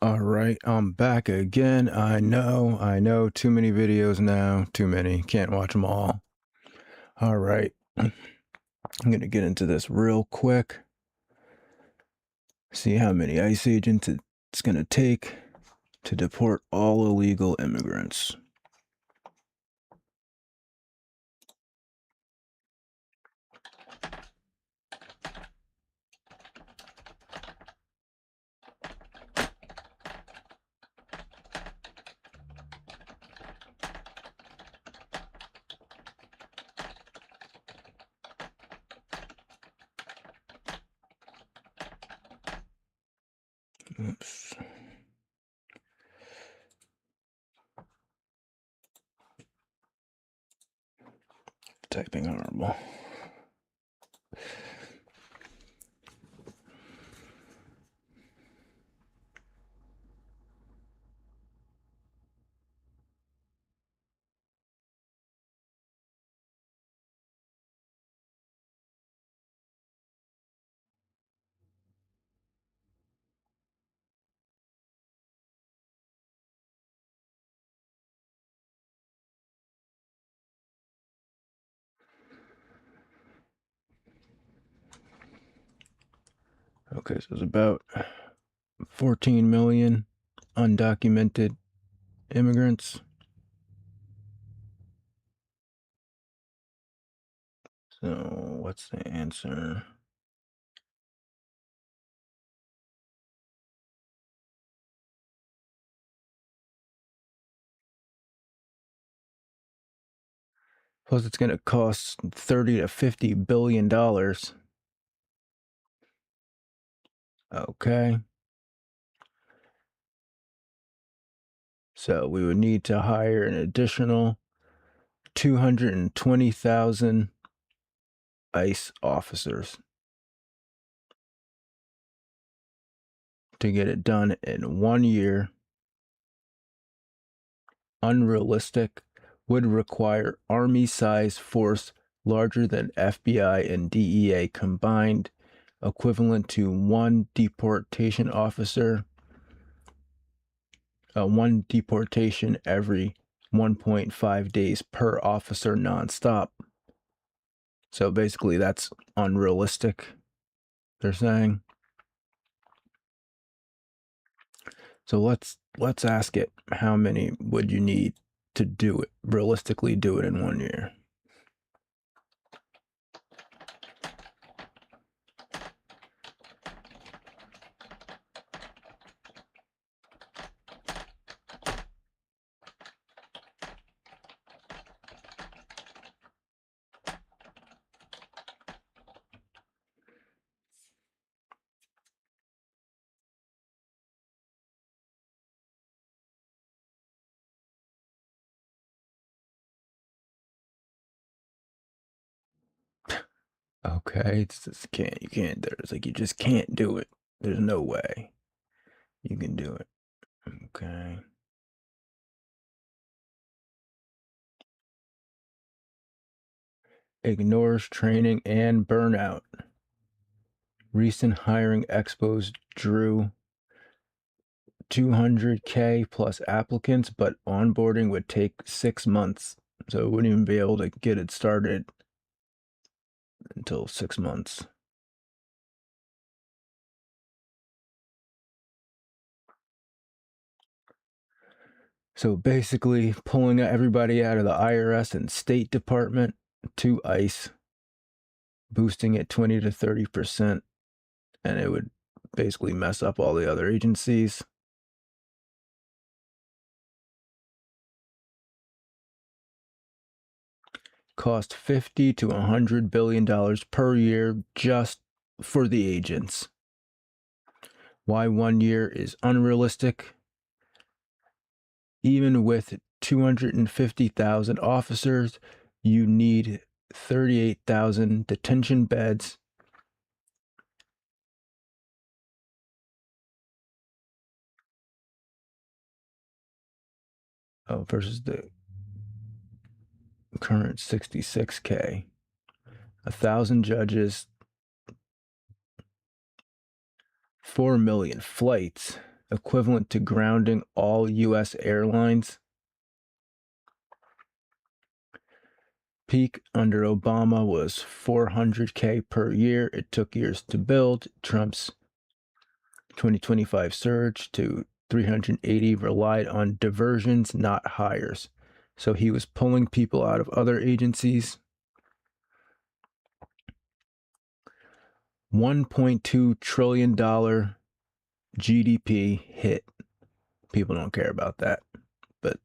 All right, I'm back again. I know, too many videos now, too many, can't watch them all. All right, I'm gonna get into this real quick. See how many ICE agents it's gonna take to deport all illegal immigrants. Oops. Typing horrible. Okay, so it's about 14 million undocumented immigrants. So what's the answer? Plus, it's going to cost $30 to $50 billion. Okay. So we would need to hire an additional 220,000 ICE officers to get it done in 1 year. Unrealistic, would require army-sized force larger than FBI and DEA combined, equivalent to one deportation every 1.5 days per officer nonstop. So basically that's unrealistic, they're saying. So let's ask it, how many would you need to do it, realistically do it in 1 year? Okay, it's just you can't, there's like, you just can't do it. There's no way you can do it. Okay. Ignores training and burnout. Recent hiring expos drew 200K plus applicants, but onboarding would take 6 months. So it wouldn't even be able to get it started until 6 months. So basically, pulling everybody out of the IRS and State Department to ICE, boosting it 20 to 30%, and it would basically mess up all the other agencies. Cost $50 to $100 billion per year just for the agents. Why 1 year is unrealistic? Even with 250,000 officers, you need 38,000 detention beds. Versus the current 66K. 1,000 judges, 4 million flights. equivalent to grounding all U.S. airlines. Peak under Obama was $400K per year. It took years to build. Trump's 2025 surge to 380 relied on diversions, not hires. So he was pulling people out of other agencies. $1.2 trillion GDP hit. People don't care about that. But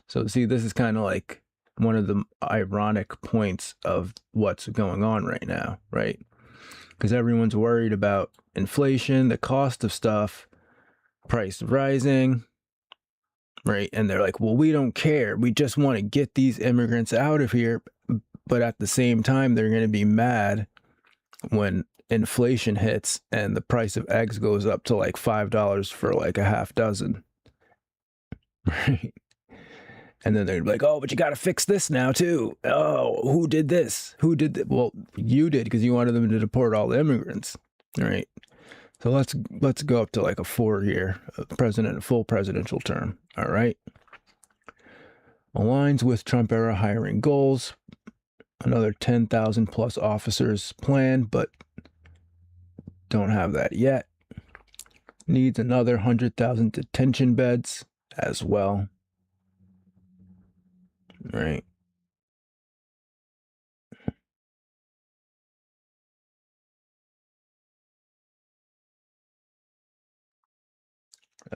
so see, this is kind of like one of the ironic points of what's going on right now, right? Because everyone's worried about inflation, the cost of stuff, price rising, right? And they're like, well, we don't care. We just want to get these immigrants out of here. But at the same time, they're going to be mad when inflation hits and the price of eggs goes up to like $5 for like a half dozen, right? And then they're like, oh, but you got to fix this now too. Oh, who did this? Who did that? Well, you did, because you wanted them to deport all the immigrants, right? So let's go up to like a 4-year full presidential term. All right. Aligns with Trump era hiring goals. Another 10,000 plus officers planned, but don't have that yet. Needs another 100,000 detention beds as well. Right.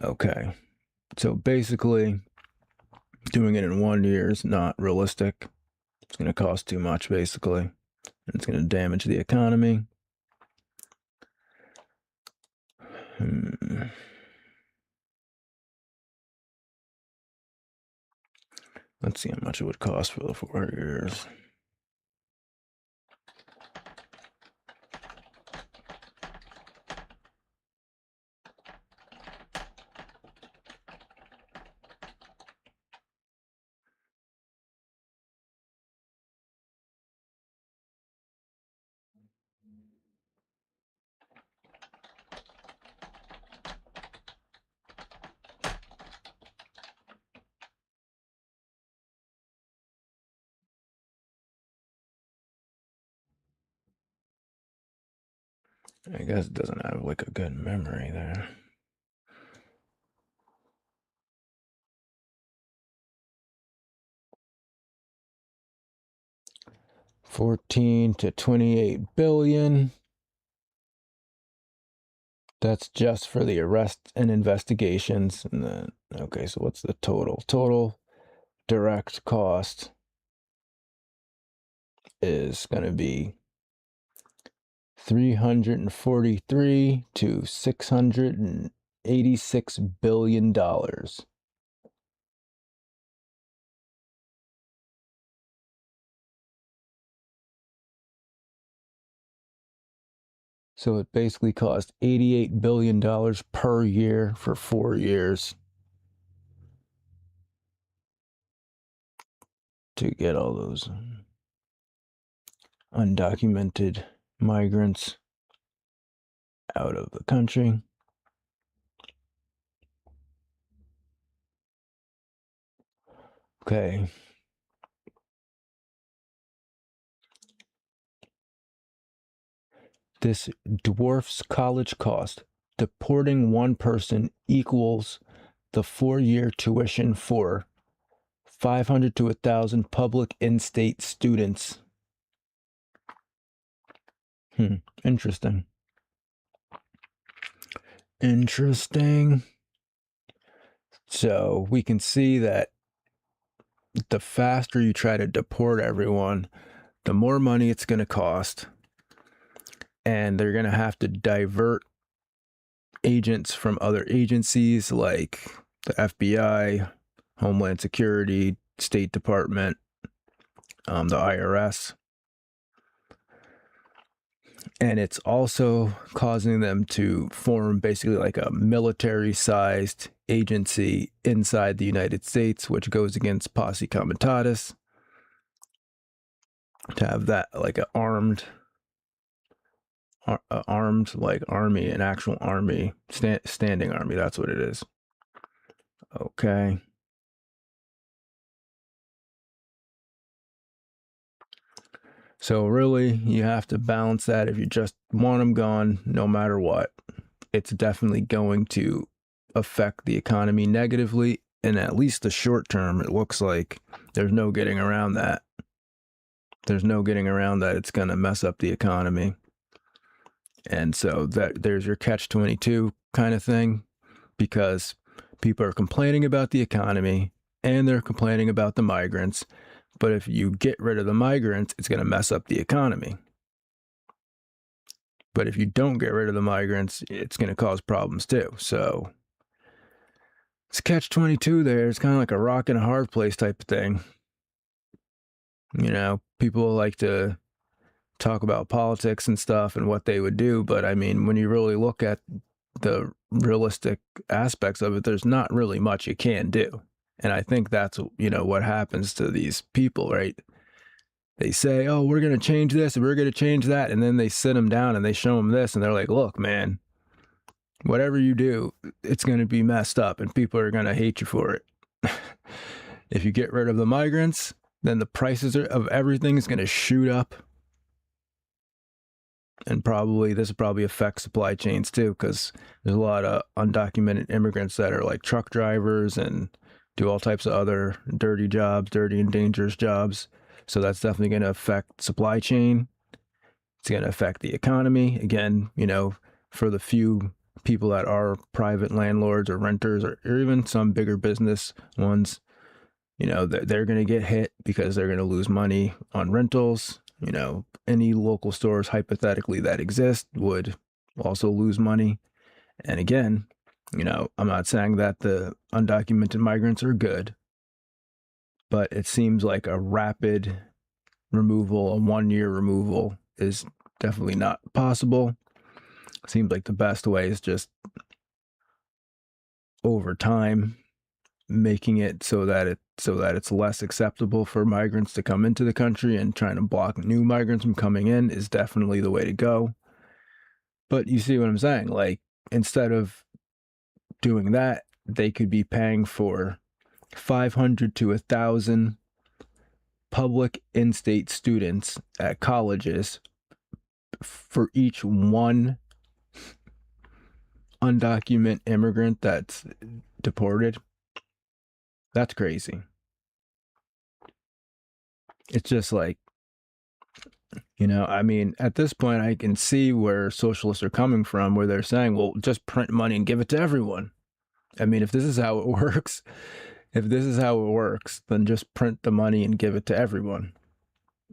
Okay. So basically, doing it in 1 year is not realistic. It's going to cost too much, basically. And it's going to damage the economy. Let's see how much it would cost for the 4 years. I guess it doesn't have like a good memory there. $14 to $28 billion. That's just for the arrests and investigations. And then, okay, so what's the total? Total direct cost is going to be $343 to $686 billion. So it basically cost $88 billion per year for 4 years to get all those undocumented migrants out of the country. Okay. This dwarfs college cost. Deporting one person equals the 4-year tuition for 500 to 1,000 public in-state students. Interesting. Interesting. So we can see that the faster you try to deport everyone, the more money it's going to cost. And they're going to have to divert agents from other agencies like the FBI, Homeland Security, State Department, the IRS. And it's also causing them to form basically like a military-sized agency inside the United States, which goes against posse comitatus. To have that like an armed armed like army, an actual army, standing army. That's what it is. Okay. So really, you have to balance that. If you just want them gone, no matter what, it's definitely going to affect the economy negatively. In at least the short term, it looks like there's no getting around that. There's no getting around that. It's going to mess up the economy. And so there's your catch-22 kind of thing, because people are complaining about the economy and they're complaining about the migrants. But if you get rid of the migrants, it's going to mess up the economy. But if you don't get rid of the migrants, it's going to cause problems too. So it's catch-22 there. It's kind of like a rock and a hard place type of thing. You know, people like to talk about politics and stuff and what they would do. But I mean, when you really look at the realistic aspects of it, there's not really much you can do. And I think that's, what happens to these people, right? They say, oh, we're going to change this and we're going to change that. And then they sit them down and they show them this and they're like, look, man, whatever you do, it's going to be messed up and people are going to hate you for it. If you get rid of the migrants, then the prices of everything is going to shoot up. And this will probably affect supply chains too, because there's a lot of undocumented immigrants that are like truck drivers and do all types of other dirty and dangerous jobs. So that's definitely going to affect supply chain. It's going to affect the economy. Again, for the few people that are private landlords or renters or even some bigger business ones, they're going to get hit because they're going to lose money on rentals. Any local stores hypothetically that exist would also lose money. And again, I'm not saying that the undocumented migrants are good, but it seems like a rapid removal, a 1-year removal, is definitely not possible. Seems like the best way is just over time making it so that it's less acceptable for migrants to come into the country, and trying to block new migrants from coming in is definitely the way to go. But you see what I'm saying? Like, instead of doing that, they could be paying for 500 to 1,000 public in-state students at colleges for each one undocumented immigrant that's deported. That's crazy. It's just like, I mean, at this point, I can see where socialists are coming from, where they're saying, well, just print money and give it to everyone. I mean, if this is how it works, then just print the money and give it to everyone.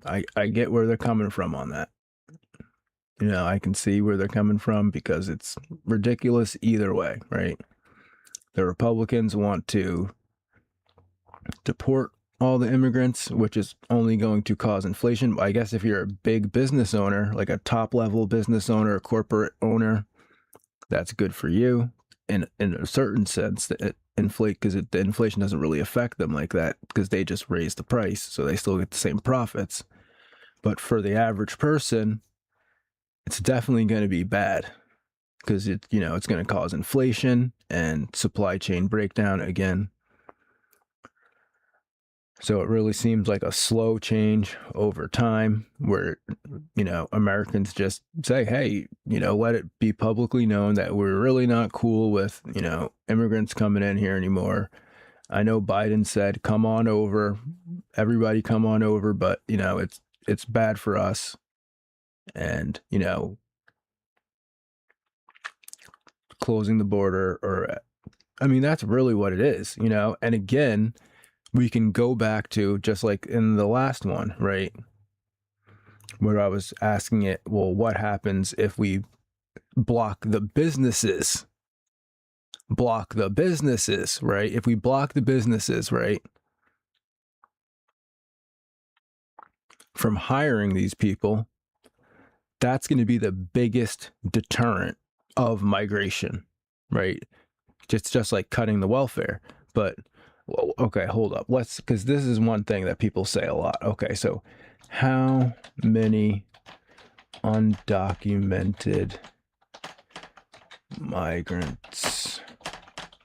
I get where they're coming from on that. I can see where they're coming from, because it's ridiculous either way, right? The Republicans want to deport all the immigrants, which is only going to cause inflation. I guess if you're a big business owner, like a top level business owner, a corporate owner, that's good for you in a certain sense. That inflate, because the inflation doesn't really affect them like that, because they just raise the price, so they still get the same profits. But for the average person, it's definitely going to be bad, because it's going to cause inflation and supply chain breakdown again. So it really seems like a slow change over time, where, Americans just say, hey, let it be publicly known that we're really not cool with, immigrants coming in here anymore. I know Biden said, come on over, everybody come on over, but, it's bad for us. And, closing the border, or, I mean, that's really what it is, and again, we can go back to just like in the last one, right? Where I was asking it, well, what happens if we block the businesses, right? If we block the businesses, right, from hiring these people, that's going to be the biggest deterrent of migration, right? Just like cutting the welfare. But well, okay, hold up. Because this is one thing that people say a lot. Okay, so how many undocumented migrants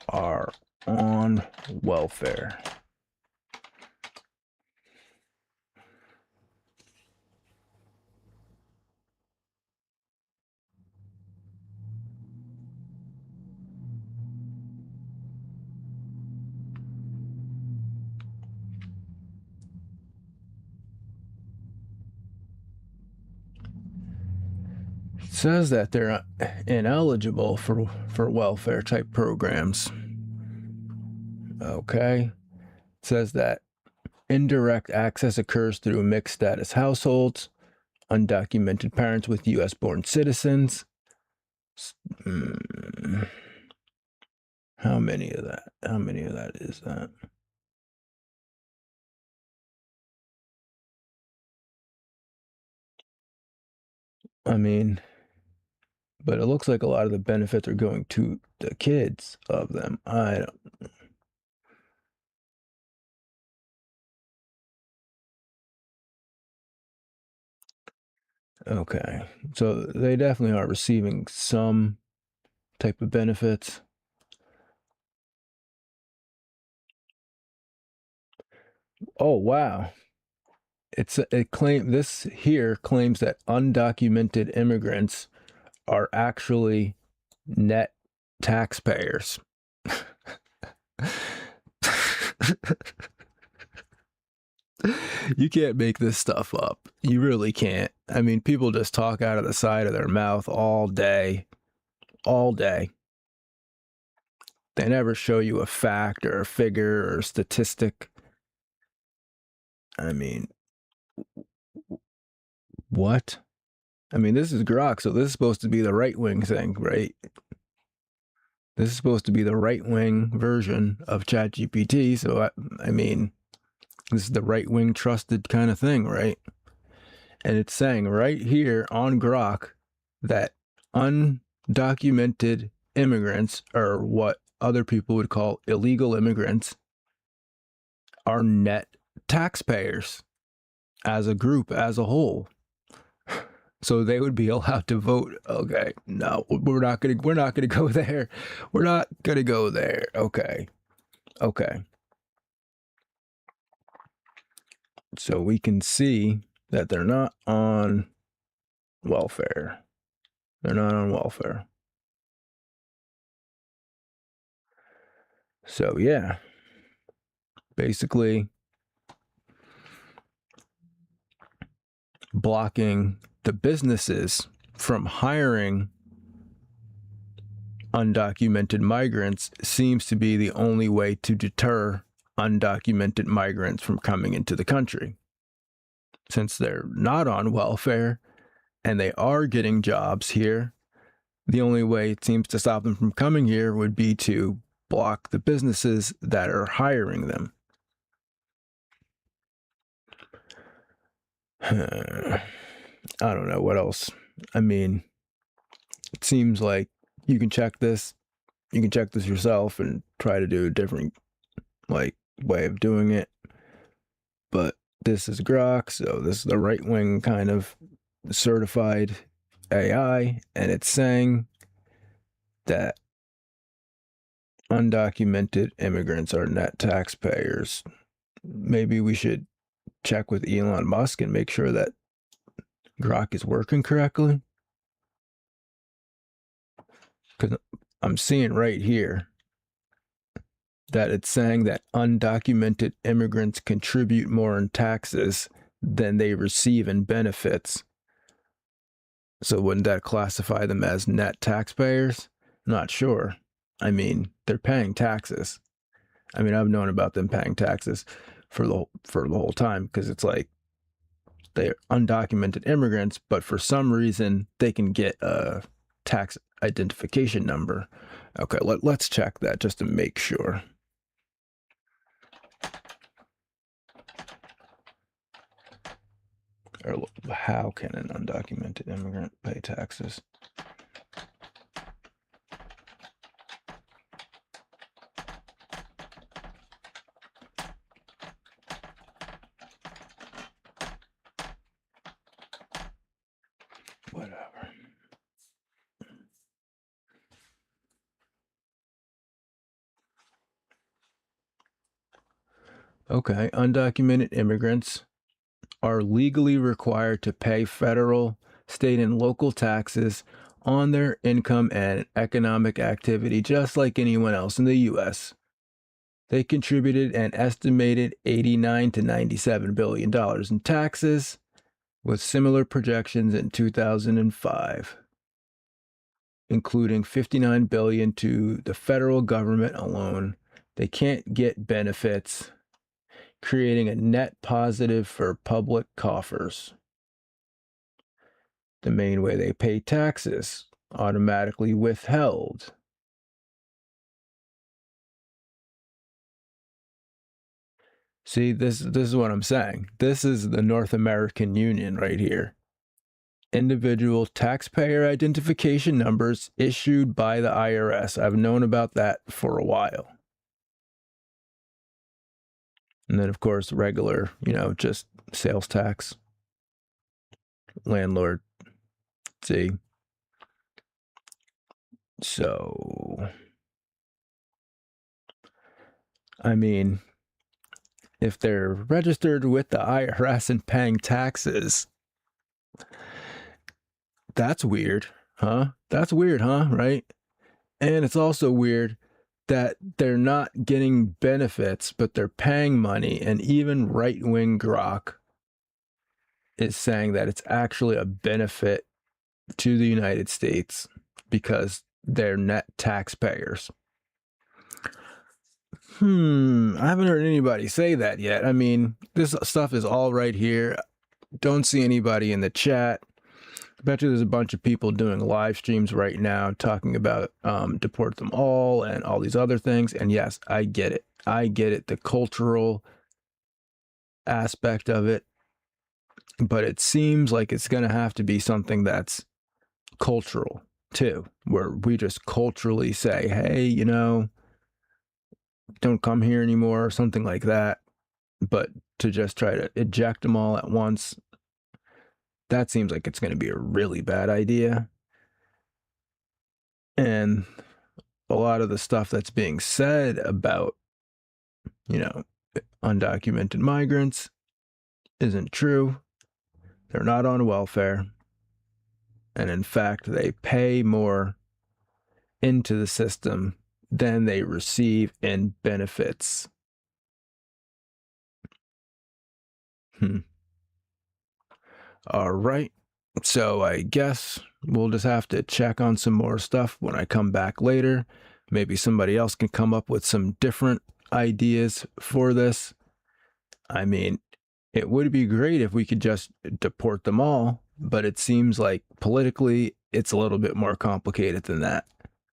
are on welfare. It says that they're ineligible for welfare type programs. Okay. It says that indirect access occurs through mixed status households, undocumented parents with U.S. born citizens. How many of that is that? I mean, but it looks like a lot of the benefits are going to the kids of them. I don't. Okay. So they definitely are receiving some type of benefits. Oh, wow. This here claims that undocumented immigrants are actually net taxpayers. You can't make this stuff up. You really can't. I mean, people just talk out of the side of their mouth all day. All day. They never show you a fact or a figure or a statistic. I mean, what? I mean, this is Grok, so this is supposed to be the right wing thing, right? This is supposed to be the right wing version of ChatGPT. So, I mean, this is the right wing trusted kind of thing, right? And it's saying right here on Grok that undocumented immigrants, or what other people would call illegal immigrants, are net taxpayers as a group, as a whole. So they would be allowed to vote. Okay, no, we're not gonna go there. We're not gonna go there. Okay. So we can see that they're not on welfare. They're not on welfare. So yeah, basically blocking the businesses from hiring undocumented migrants seems to be the only way to deter undocumented migrants from coming into the country. Since they're not on welfare and they are getting jobs here, the only way it seems to stop them from coming here would be to block the businesses that are hiring them. I don't know what else. I mean, it seems like you can check this yourself and try to do a different way of doing it. But this is Grok, so this is the right wing kind of certified AI, and it's saying that undocumented immigrants are net taxpayers. Maybe we should check with Elon Musk and make sure that Grok is working correctly. Because I'm seeing right here that it's saying that undocumented immigrants contribute more in taxes than they receive in benefits. So wouldn't that classify them as net taxpayers? Not sure. I mean, they're paying taxes. I mean, I've known about them paying taxes for the whole time, because it's like they're undocumented immigrants, but for some reason they can get a tax identification number. Okay, let's check that just to make sure. Or how can an undocumented immigrant pay taxes? Okay, undocumented immigrants are legally required to pay federal, state, and local taxes on their income and economic activity, just like anyone else in the U.S. They contributed an estimated $89 to $97 billion in taxes, with similar projections in 2005, including $59 billion to the federal government alone. They can't get benefits, creating a net positive for public coffers. The main way they pay taxes, automatically withheld. See, this is what I'm saying. This is the North American Union right here. Individual taxpayer identification numbers issued by the IRS. I've known about that for a while. And then, of course, regular, just sales tax, landlord. See? So, I mean, if they're registered with the IRS and paying taxes, that's weird, huh? That's weird, huh? Right? And it's also weird that they're not getting benefits, but they're paying money. And even right-wing Grok is saying that it's actually a benefit to the United States because they're net taxpayers. I haven't heard anybody say that yet. I mean, this stuff is all right here. Don't see anybody in the chat. I bet you there's a bunch of people doing live streams right now talking about deport them all and all these other things. And yes, I get it. I get it, the cultural aspect of it. But it seems like it's going to have to be something that's cultural too, where we just culturally say, hey, don't come here anymore, or something like that. But to just try to eject them all at once, that seems like it's going to be a really bad idea. And a lot of the stuff that's being said about, undocumented migrants isn't true. They're not on welfare. And in fact, they pay more into the system than they receive in benefits. All right. So I guess we'll just have to check on some more stuff when I come back later. Maybe somebody else can come up with some different ideas for this. I mean, it would be great if we could just deport them all, but it seems like politically it's a little bit more complicated than that.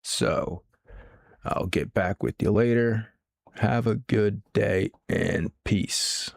So I'll get back with you later. Have a good day and peace.